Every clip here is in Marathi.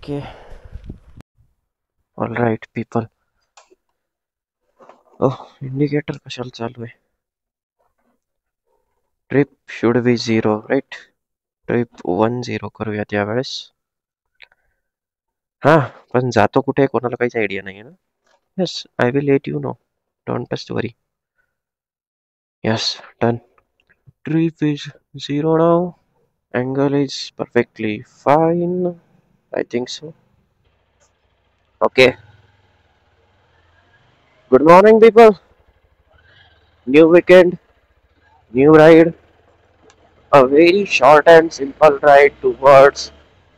Okay, all right, people. Indicator कशाला चालू आहे? Trip should be 0, right? Trip 1-0 करूयात यावेळेस. हा, पण जातो कुठे कोणाला काहीच आयडिया नाही ना. Yes, I will let you know. Don't just worry. Yes, done. Trip is 0 now. Angle is perfectly fine. I think so. Okay. Good morning, people. New weekend, new ride. A very short and simple ride towards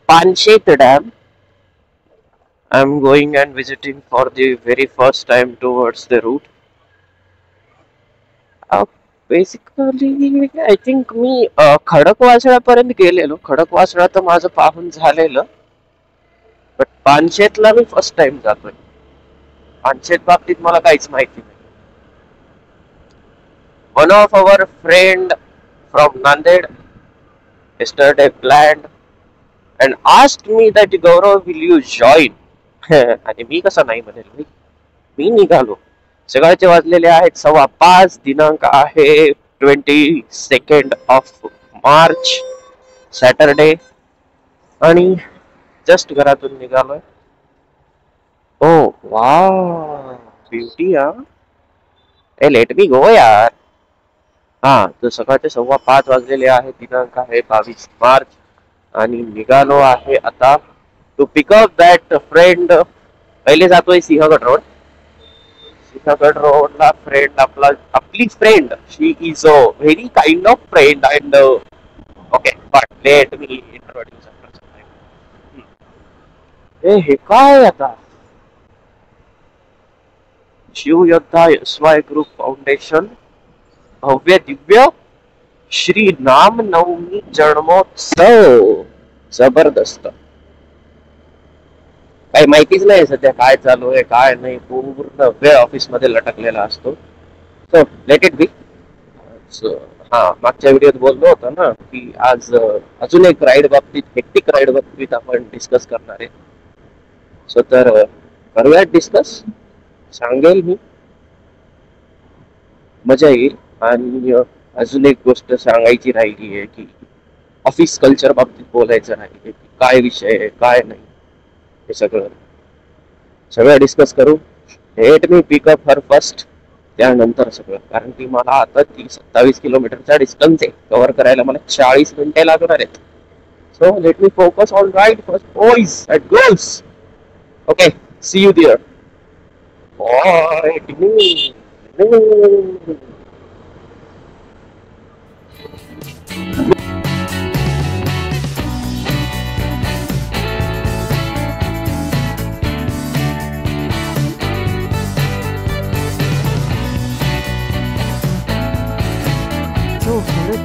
Panshet Dam. I'm going and visiting for the very first time towards the route. Uh, Basically, I think मी खडकवासळापर्यंत गेलेलो. खडकवासळा तर माझं पाहून झालेलं. बट पानशेतला मी फर्स्ट टाइम जातोय. पानशेत बाबतीत मला काहीच माहिती नाही. One of our friend from Nanded yesterday planned and asked me that Gaurav, will you join? आणि मी कसं नाही म्हणेल. मी निघालो. सकाळचे वाजलेले आहेत 5:15. दिनांक आहे 22 सॅटरडे आणि जस्ट घरातून निघालोय. ओ वा, ब्युटी. ए लेट मी गो यार. हा, तर सकाळचे 5:15 वाजलेले आहे. दिनांक आहे 22 मार्च आणि निघालो आहे आता टू पिकअप दॅट फ्रेंड. पहिले जातोय सिंहगड रोड. सिंहगड रोडला फ्रेंड आपली friend. She is a very kind of friend and okay, but let me introduce. हे काय आता? शिवयोद्धा SY ग्रुप फाउंडेशन भव्य दिव्य श्री राम नवमी जन्मोत्सव. जबरदस्त. काही माहितीच नाही सध्या काय चालू आहे काय नाही. पूर्ण वेळ ऑफिस मध्ये लटकलेला असतो. So let it be. हा, मागच्या व्हिडिओत बोललो होतो ना की आज अजून एक राईड बाबतीत, हेक्टिक राईड बाबतीत आपण डिस्कस करणार आहे. सो तर करूयात डिस्कस. सांगेल मी, मजा येईल. आणि अजून एक गोष्ट सांगायची राहिली आहे की ऑफिस कल्चर बाबतीत बोलायचं राहिली की काय विषय आहे काय नाही. हे सगळं डिस्कस करू. लेट मी पिकअप हर फर्स्ट, त्यानंतर सगळं. कारण की मला आता 27 किलोमीटरचा डिस्टन्स आहे कव्हर करायला. मला 40 मिनिटे लागणार आहेत. So let me focus on ride first boys and girls. Okay, see you there.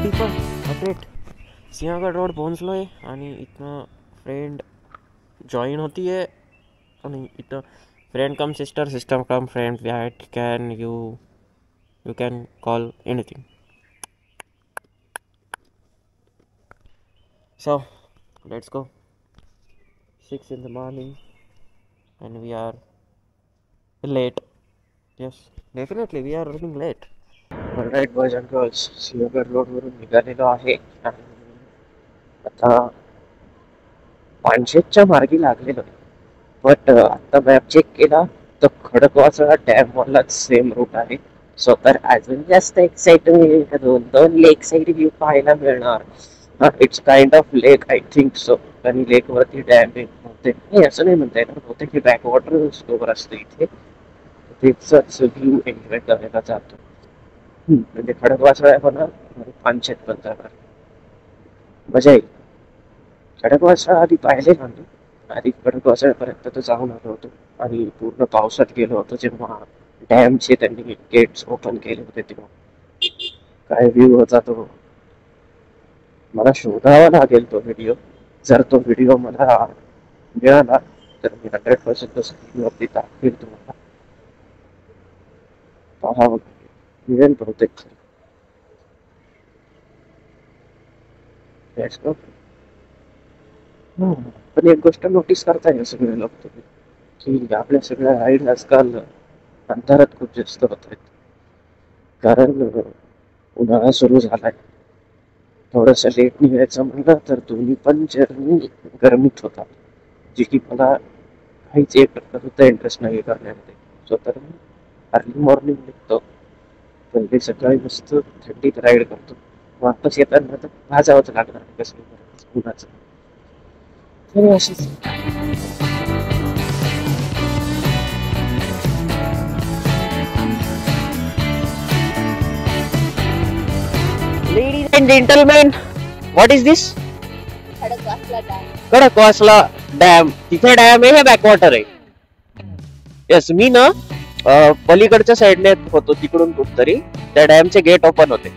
People update. Sinhagad road पोहोचलोय आणि इथनं फ्रेंड जॉईन होती आहे. आणि इथं friend cum sister, sister cum friend, that can you can call anything. So let's go. 6 in the morning and we are late. Yes, definitely we are running late. Alright boys and girls, Sinhagad रोडवरून निघालेलो आहे आणि आता पानशेतच्या मार्गी लागलेलो. बट आता मॅप चेक केला तर खडकवासळा डॅम वाला सेम रूट आहे. सो तर अजून जास्त एक्साइटमेंट, दोन लेक साईड व्ह्यू पाहायला मिळणार. It's kind of lake I think so. आणि लेक वरती डॅम नाही असं नाही म्हणता येणार. बहुतेक हे बॅकवॉटर स्टोअर असतं इथे. तिथचाच व्ह्यू एन्जॉय करायला जातो. म्हणजे खडकवासळा पण पानशेत पण जाणार. मजा येईल. खडकवासळा आधी पाहिले ना मी. आधी खडकवासळ्यापर्यंत तर जाऊन आलो होतो आणि पूर्ण पावसात गेलो होतो जेव्हा डॅमचे त्यांनी गेट्स ओपन केले होते तेव्हा. काय व्ह्यू होता तो. मला शोधावा लागेल तो व्हिडिओ. जर तो व्हिडिओ मला मिळाला तर मी 100% व्हिडिओ अगदी दाखवेल तुम्हाला. पाहावं मिळेल बहुतेक. हो. पण एक गोष्ट नोटीस करताय सगळे लोक तुम्ही, की आपल्या सगळ्या राईड आजकाल अंधारात खूप जास्त होत आहेत. कारण उन्हाळा सुरू झालाय. थोडंसं लेट निघायचं म्हणलं तर दोन्ही पण जर्नी गरमीत होतात, जी की मला काहीच एक टक्का सुद्धा इंटरेस्ट नाही करण्यामध्ये. सो तर मी अर्ली मॉर्निंग निघतो, पहिले सकाळी मस्त थंडीत राईड करतो. वापस येताना तर भाजावंच लागणार कसं उन्हाचं. तर अशीच ladies and gentleman, what is this? Khadakwasla dam. Khadakwasla dam. तिथे डॅम आहे, हे बॅकवॉटर आहे. येस, मी ना पलीकडच्या साईडने होतो तिकडून कुठतरी त्या डॅमचे गेट ओपन होते.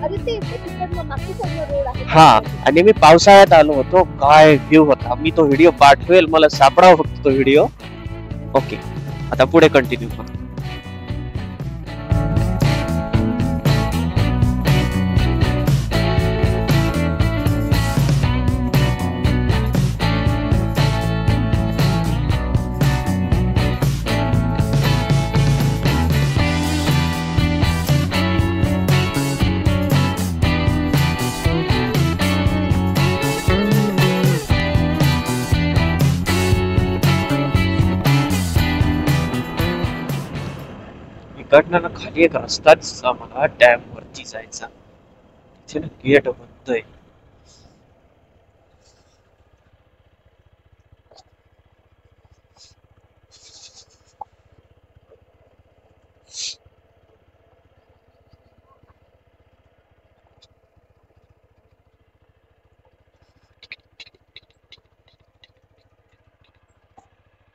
अरे ते तिकडनं मागची साईडला रोड आहे. हा, आणि मी पावसाळ्यात आलो होतो. काय व्ह्यू होता, मी तो व्हिडिओ पाठवेल, मला सापडावा फक्त तो व्हिडिओ. ओके, आता पुढे कंटिन्यू करू. इकडनं ना खाली एक रस्ता दिसला मला डॅम वरती जायचा. तिथे ना गेट बंद आहे.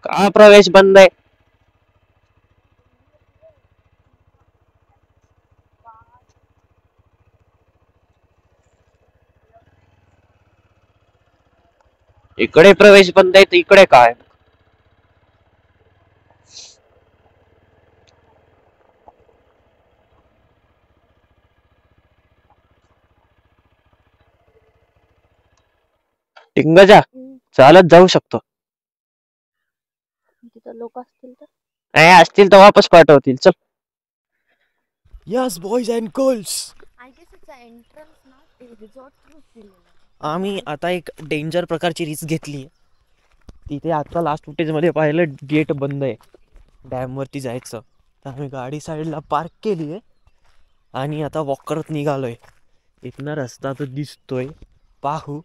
का प्रवेश बंद आहे? इकडे प्रवेश बंद आहे तर इकडे काय? टिंगजा, चालत जाऊ शकतो. तिथं लोक असतील तर नाही असतील तर वापस पाठवतील. चल. Yes boys and girls, I guess it's entrance ना रिसॉर्ट थ्रू दिलेलं. आम्ही आता एक डेंजर प्रकारची रिस्क घेतली आहे. तिथे आता लास्ट फुटेजमध्ये पाहिलं गेट बंद आहे डॅमवरती जायचं, तर आम्ही गाडी साईडला पार्क केली आहे आणि आता वॉक करत निघालो आहे. इथनं रस्ता तर दिसतोय, पाहू,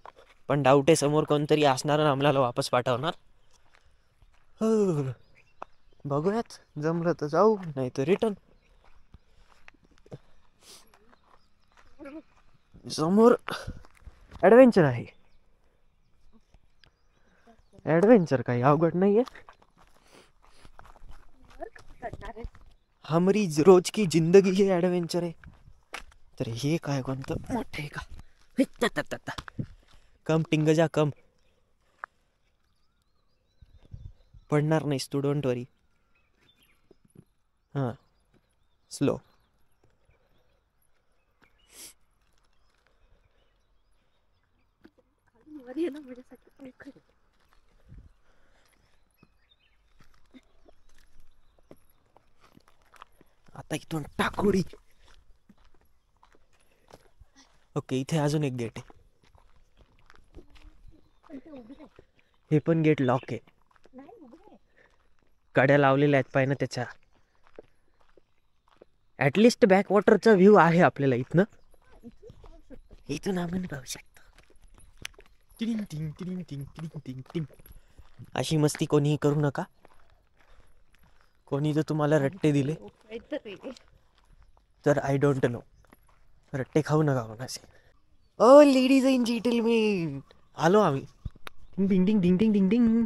पण डाऊट आहे समोर कोणतरी असणार आणि आम्हाला वापस पाठवणार. हो, बघूयात, जमलं तर जाऊ, नाही तर रिटर्न. समोर ॲडव्हेंचर आहे. ॲडव्हेंचर काही अवघड नाही आहे. हमारी रोज की जिंदगी हे ॲडव्हेंचर आहे. तर हे काय कोणतं मोठं आहे का? कम टिंगजा कम. पडणार नाहीस तू, डोंट वरी. हां, स्लो. आता इथून टाकोडी. ओके, इथे अजून एक गेट आहे. हे पण गेट लॉक आहे. कड्या लावलेल्या आहेत पाय ना त्याच्या. ॲटलिस्ट बॅकवॉटरचा व्ह्यू आहे आपल्याला इथनं. इथून आपण पाहू शकतो. टिंग टिंग टिंग टिंग टिंग टिंग टिंग. अशी मस्ती कोणीही करू नका. कोणी जर तुम्हाला रट्टे दिले तर आय डोंट नो, रट्टे खाऊ नका कोणाचे. ओ लेडीज अँड जेंटलमॅन, आलो आम्ही. डिंग डिंग डिंग डिंग डिंग डिंग.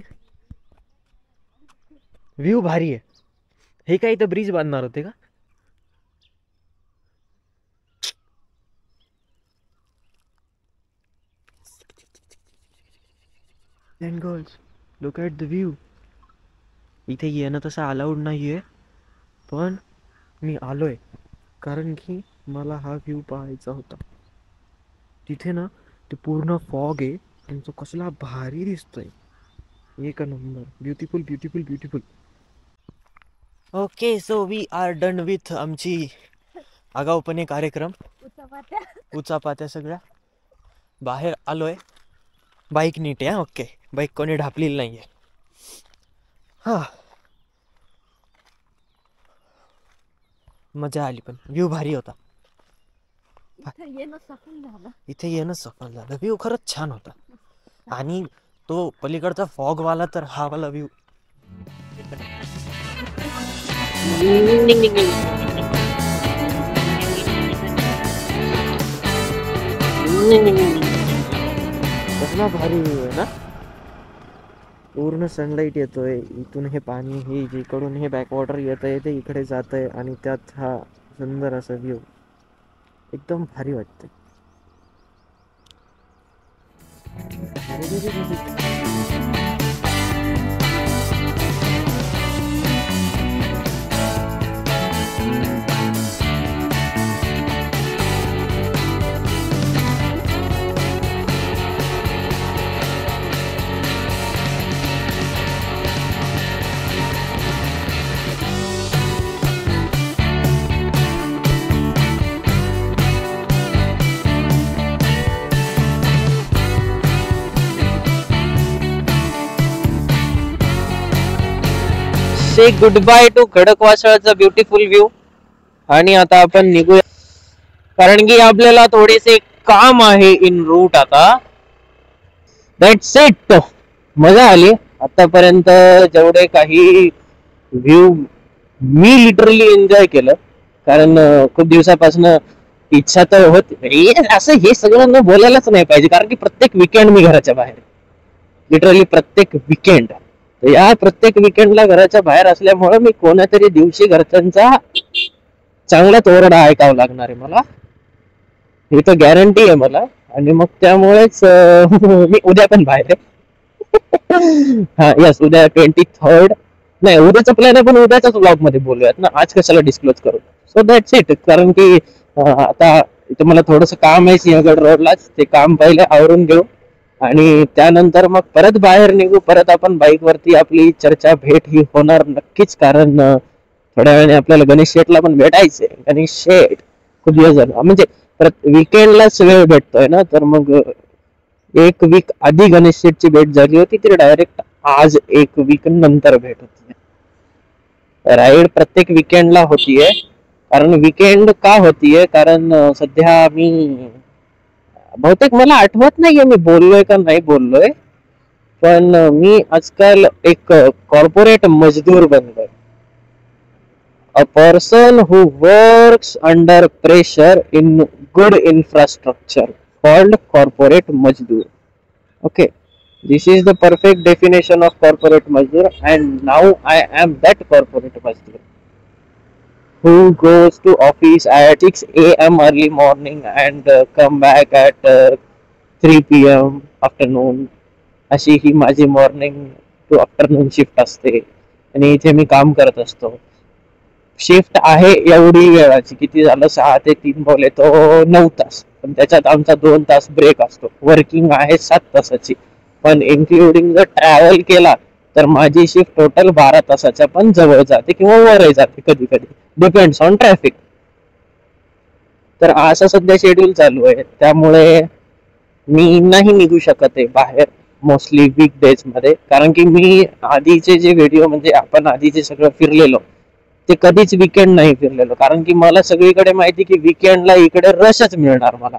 व्ह्यू भारी आहे. हे काय इथं ब्रिज बांधणार होते का? And girls, look at the view. इथे येणं तसं अलाउड नाही आहे, पण मी आलो आहे कारण की मला हा व्ह्यू पाहायचा होता. तिथे ना ते पूर्ण फॉग आहे त्यांचं कसला भारी दिसतोय. एक number. Beautiful beautiful beautiful. Okay, so we are done with आमची आगाऊपणे कार्यक्रम. उचापात्या सगळ्या बाहेर आलोय. बाईक नीट आहे. ओके, बाईक कोणी ढापलेली नाहीये. हा, मजा आली. पण व्ह्यू भारी होता. इथे येणं सफल झालं. व्ह्यू खरंच छान होता. आणि तो पलीकडचा फॉग वाला तर हा वाला व्ह्यू कसला भारी व्ह्यू आहे ना. पूर्ण सनलाईट येतोय इथून. हे पाणी हे जिकडून हे बॅकवॉटर येत आहे ते इकडे जात आहे आणि त्यात हा सुंदर असा व्ह्यू एकदम भारी वाटतंय. से गुड बाय टू खडकवासळचा ब्युटिफुल व्ह्यू. आणि आता आपण निघूया कारण की आपल्याला थोडेसे काम आहे इन रूट आता. That's it. मजा आली आतापर्यंत. जेवढे काही व्ह्यू मी लिटरली एन्जॉय केलं. कारण खूप दिवसापासून इच्छा तर होती. असं हे सगळं न बोलायलाच नाही पाहिजे कारण की प्रत्येक विकेंड मी घराच्या बाहेर. लिटरली प्रत्येक विकेंड. या प्रत्येक विकेंडला घराच्या बाहेर असल्यामुळे मी कोणत्यातरी दिवशी घरच्यांचा चांगलाच ओरडा ऐकावा लागणार आहे मला. ही तर गॅरंटी आहे मला. आणि मग त्यामुळेच मी उद्या पण बाहेर आहे. हा यस, उद्या 23rd. नाही, उद्याचा प्लॅन आहे पण उद्याच्याच ब्लॉग मध्ये बोलूयात ना. आज कशाला डिस्क्लोज करू. So that's it. कारण की आता इथे मला थोडस काम आहे सिंहगड रोडलाच. ते काम पहिले आवरून घेऊ आणि त्यानंतर मग परत बाहेर निघू. परत आपण बाईक वरती आपली चर्चा भेट ही होणार नक्कीच. कारण थोड्या वेळाने आपल्याला गणेश शेठला पण भेटायचंय. गणेश शेठ खूप दिवस झाले म्हणजे विकेंडलाच वेळ भेटतोय ना. तर मग एक वीक आधी गणेश शेठची भेट झाली होती. ती डायरेक्ट आज एक वीक नंतर भेट होती. राईड प्रत्येक विकेंडला होतीये. कारण विकेंड का होतीये कारण सध्या मी बहुतेक मला आठवत नाहीये मी बोललोय का नाही बोललोय. पण मी आजकाल एक कॉर्पोरेट मजदूर बनलोय. A person who works under pressure in good infrastructure called corporate mazdoor. Okay, this is the perfect definition of corporate mazdoor. And now I am that corporate mazdoor who goes to office at 6 a.m. early morning and come back at 3 p.m. afternoon. अशी ही माझी मॉर्निंग टू आफ्टरनून शिफ्ट असते आणि इथे मी काम करत असतो. शिफ्ट आहे एवढी वेळाची. किती झालं 6 ते 3 बोले तो 9 तास. पण त्याच्यात आमचा 2 तास ब्रेक असतो. वर्किंग आहे 7 तासाची. पण इन्क्लुडिंग जर ट्रॅव्हल केला तर माझी शिफ्ट टोटल 12 तासाच्या पण जवळ जाते किंवा वरही जाते कधी कधी. Depends on traffic. तर असं सध्या शेड्यूल चालू आहे. त्यामुळे मी नाही निघू शकत आहे बाहेर मोस्टली वीकडेज मध्ये. कारण की मी आधीचे जे व्हिडिओ म्हणजे आपण आधीचे सगळं फिरलेलो ते कधीच विकेंड नाही फिरलेलो. कारण की मला सगळीकडे माहिती की विकेंडला इकडे रशच मिळणार मला.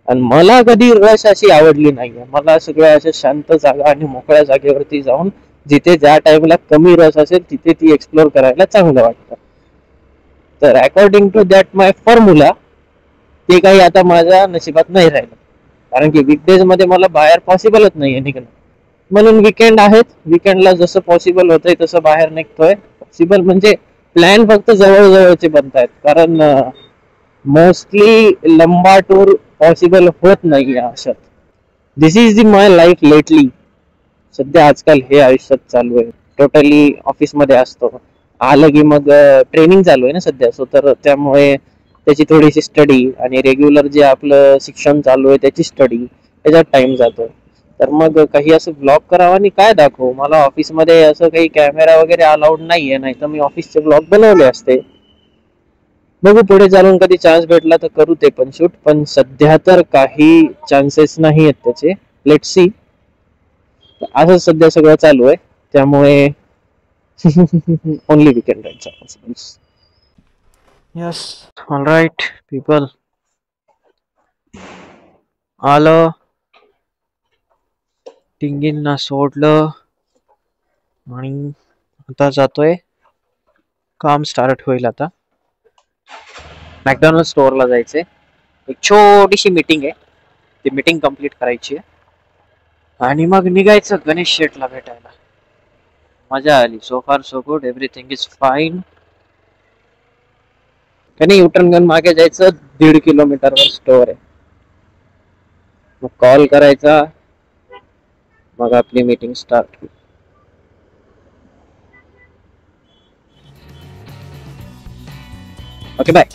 आणि मला कधी रश अशी आवडली नाहीये. मला सगळ्या अशा शांत जागा आणि मोकळ्या जागेवरती जाऊन जिथे ज्या टाइमला कमी रस असेल तिथे ती एक्सप्लोर करायला चांगलं वाटतं. तर according to that my formula ते काही आता माझ्या नशिबात नाही राहिलं. कारण की वीकडेज मध्ये मला बाहेर पॉसिबलच नाहीये निघणं. म्हणून विकेंड आहेत. विकेंडला जसं पॉसिबल होतंय तसं बाहेर निघतोय. पॉसिबल म्हणजे प्लॅन फक्त जवळजवळचे बनतायत. कारण मोस्टली लंबा टूर पॉसिबल होत नाही अशात. This is the my life lately. सध्या आजकाल हे आयुष्यात चालू आहे. टोटली ऑफिस मध्ये असतो. आलं की मग ट्रेनिंग चालू आहे ना सध्या. सो तर त्यामुळे त्याची थोडीशी स्टडी आणि रेग्युलर जे आपलं शिक्षण चालू आहे त्याची स्टडी याच्यात टाइम जातो. तर मग काही असं ब्लॉग करावं आणि काय दाखवू. मला ऑफिसमध्ये असं काही कॅमेरा वगैरे अलाउड नाहीये, नाही तर मी ऑफिसचे ब्लॉग बनवले असते. बघू पुढे चालून कधी चान्स भेटला तर करू ते पण शूट, पण सध्या तर काही चान्सेस नाही आहेत त्याचे. Let see. असं सध्या सगळं चालू आहे, त्यामुळे only weekend rights. Yes, all right people. आलं, टिंगींना सोडलं आणि आता जातोय. काम स्टार्ट होईल आता. मॅकडॉनल्ड स्टोअरला जायचंय. एक छोटीशी मीटिंग आहे, ती मीटिंग कंप्लीट करायची आहे आणि मग निघायचं गणेश शेठला भेटायला. मजा आली. सो फार so good, everything is fine. त्याने युटर्न घेऊन मागे जायचं. 1.5 किलोमीटरवर स्टोअर आहे. मग कॉल करायचा, मग आपली मीटिंग स्टार्ट होईल. Okay bye.